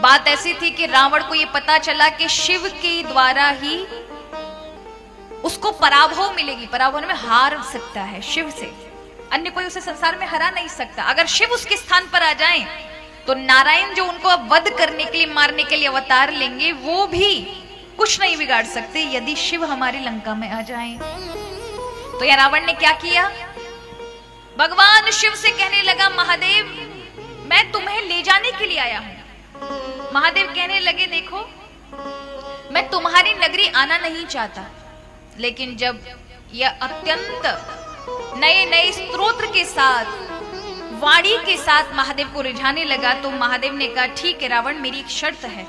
बात ऐसी थी कि रावण को यह पता चला कि शिव के द्वारा ही उसको पराभव मिलेगी, पराभव में हार सकता है शिव से, अन्य कोई उसे संसार में हरा नहीं सकता। अगर शिव उसके स्थान पर आ जाएं तो नारायण जो उनको वध करने के लिए, मारने के लिए अवतार लेंगे, वो भी कुछ नहीं बिगाड़ सकते यदि शिव हमारी लंका में आ जाएं। तो यह रावण ने क्या किया, भगवान शिव से कहने लगा, महादेव मैं तुम्हें ले जाने के लिए आया हूं। महादेव कहने लगे, देखो मैं तुम्हारी नगरी आना नहीं चाहता, लेकिन जब यह अत्यंत नए नए स्तोत्र के साथ, वाणी के साथ महादेव को रिझाने लगा, तो महादेव ने कहा, ठीक है रावण, मेरी एक शर्त है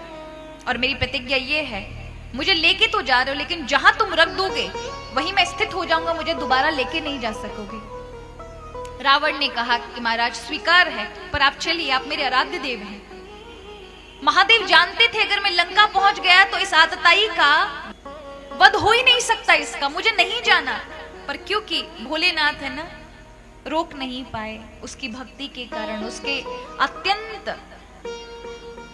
और मेरी प्रतिज्ञा ये है, मुझे लेके तो जा रहे हो, लेकिन जहां तुम रख दोगे वहीं मैं स्थित हो जाऊंगा, मुझे दोबारा लेके नहीं जा सकोगे। रावण ने कहा कि महाराज स्वीकार है, पर आप चलिए, आप मेरे आराध्य देव हैं। महादेव जानते थे अगर मैं लंका पहुंच गया तो इस आतताई का वध हो ही नहीं सकता, इसका मुझे नहीं जाना। पर क्योंकि भोलेनाथ है ना, रोक नहीं पाए, उसकी भक्ति के कारण, उसके अत्यंत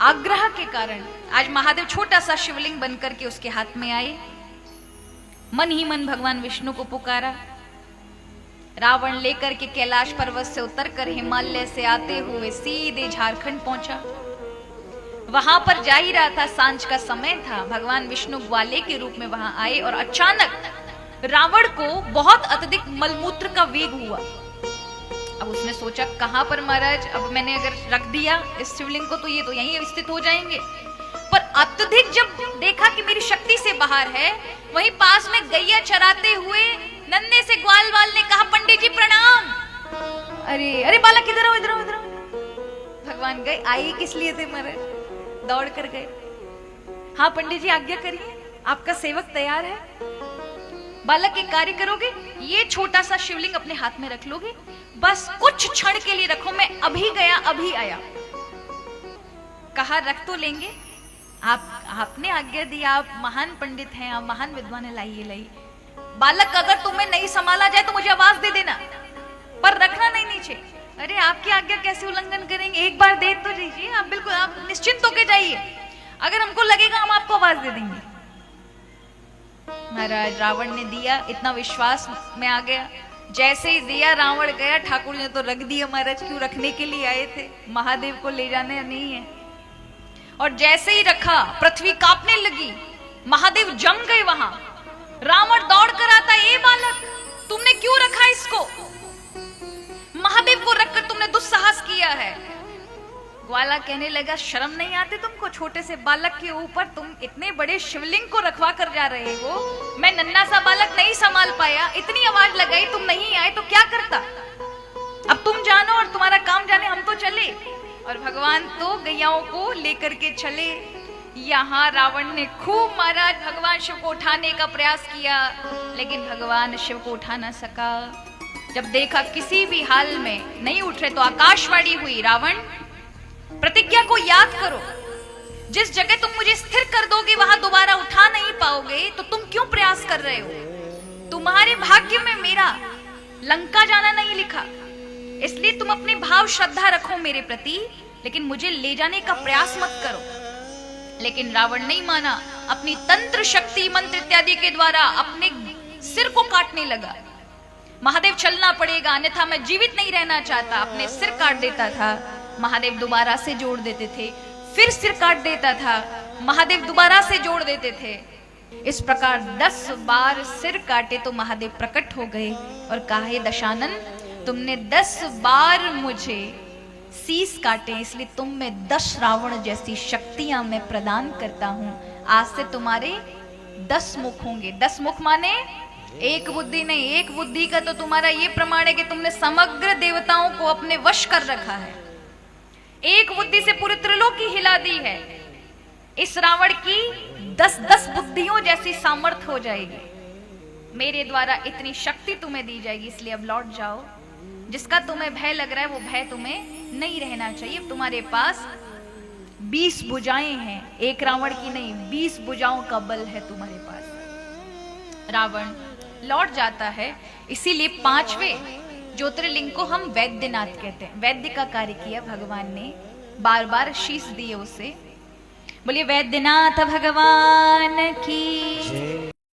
आग्रह के कारण आज महादेव छोटा सा शिवलिंग बनकर के उसके हाथ में आए। मन ही मन भगवान विष्णु को पुकारा। रावण लेकर के कैलाश पर्वत से उतरकर हिमालय से आते हुए सीधे झारखंड पहुंचा। वहां पर जा ही रहा था, सांझ का समय था, भगवान विष्णु ग्वाले के रूप में वहां आए और अचानक रावण को बहुत अत्यधिक मलमूत्र का वेग हुआ। अब उसने सोचा, कहां पर महाराज, अब मैंने अगर रख दिया इस शिवलिंग को तो ये तो यहीं स्थित हो जाएंगे। पर अत्यधिक जब देखा कि मेरी शक्ति से बाहर है, वहीं पास में गैया चराते हुए नन्हे से ग्वाल वाल ने कहा, पंडित जी प्रणाम। अरे अरे बालक इधर आओ, इधर आओ, इधर आओ। भगवान गए, आए किस लिए थे महाराज, दौड़ कर गए। हाँ पंडित जी आज्ञा करिए, आपका सेवक तैयार है। बालक एक कार्य करोगे, ये छोटा सा शिवलिंग अपने हाथ में रख लोगे, बस कुछ क्षण के लिए रखो, मैं अभी गया अभी आया। कहा रख तो लेंगे, आपने आज्ञा दी, आप महान पंडित हैं, आप महान विद्वान है, लाइए लाइए। बालक अगर तुम्हें नहीं संभाला जाए तो मुझे आवाज दे देना, पर रखना नहीं नीचे। अरे आपकी आज्ञा कैसे उल्लंघन करेंगे, एक बार दे तो दीजिए, आप बिल्कुल आप निश्चिंत होके जाइए, अगर हमको लगेगा हम आपको आवाज दे देंगे। महाराज रावण ने दिया, इतना विश्वास में आ गया, जैसे ही दिया रावण गया, ठाकुर ने तो रख दिया। महाराज क्यों, रखने के लिए आए थे, महादेव को ले जाने नहीं है। और जैसे ही रखा पृथ्वी कांपने लगी, महादेव जम गए वहां। रावण दौड़ कर आता, ए बालक तुमने क्यों रखा इसको, महादेव को रखकर तुमने दुस्साहस किया है। ग्वाला कहने लगा, शर्म नहीं आती तुमको, छोटे से बालक के ऊपर तुम इतने बड़े शिवलिंग को रखवा कर जा रहे हो, मैं नन्हा सा बालक नहीं संभाल पाया, इतनी आवाज लगाई, तुम नहीं आए तो क्या करता, अब तुम जानो और तुम्हारा काम जाने, हम तो चले। और भगवान तो गैयाओं को लेकर के चले। यहाँ रावण ने खूब महाराज भगवान शिव को उठाने का प्रयास किया, लेकिन भगवान शिव को उठा ना सका। जब देखा किसी भी हाल में नहीं उठ रहे तो आकाशवाणी हुई, रावण प्रतिज्ञा को याद करो, जिस जगह तुम मुझे स्थिर कर दोगे वहां दोबारा उठा नहीं पाओगे, तो तुम क्यों प्रयास कर रहे हो, तुम्हारे भाग्य में मेरा लंका जाना नहीं लिखा, इसलिए तुम अपने भाव श्रद्धा रखो मेरे प्रति, लेकिन मुझे ले जाने का प्रयास मत करो। लेकिन रावण नहीं माना, अपनी तंत्र शक्ति मंत्र इत्यादि के द्वारा अपने सिर को काटने लगा। महादेव चलना पड़ेगा, अन्यथा मैं जीवित नहीं रहना चाहता, अपने सिर काट देता था, महादेव दोबारा से जोड़ देते थे, फिर सिर काट देता था, महादेव दोबारा से जोड़ देते थे। इस प्रकार 10 बार सिर काटे तो महादेव प्रकट हो गए और कहा, दशानन तुमने 10 बार मुझे शीस काटे, इसलिए तुम में 10 रावण जैसी शक्तियां मैं प्रदान करता हूं। आज से तुम्हारे 10 मुख होंगे। 10 मुख माने एक बुद्धि नहीं, एक बुद्धि का तो तुम्हारा ये प्रमाण है कि तुमने समग्र देवताओं को अपने वश कर रखा है, एक बुद्धि से पूरी त्रिलोकी हिला दी है। इस रावण की 10-10 बुद्धियों जैसी सामर्थ्य हो जाएगी, मेरे द्वारा इतनी शक्ति तुम्हें दी जाएगी, इसलिए अब लौट जाओ। जिसका तुम्हें भय लग रहा है वो भय तुम्हें नहीं रहना चाहिए। तुम्हारे पास 20 भुजाएं हैं, एक रावण की नहीं, 20 भुजाओं का बल है तुम्हारे पास। रावण लौट जाता है, इसीलिए 5वें ज्योतिर्लिंग को हम वैद्यनाथ कहते हैं। वैद्य का कार्य किया भगवान ने, बार बार शीश दिए उसे, बोलिए वैद्यनाथ भगवान की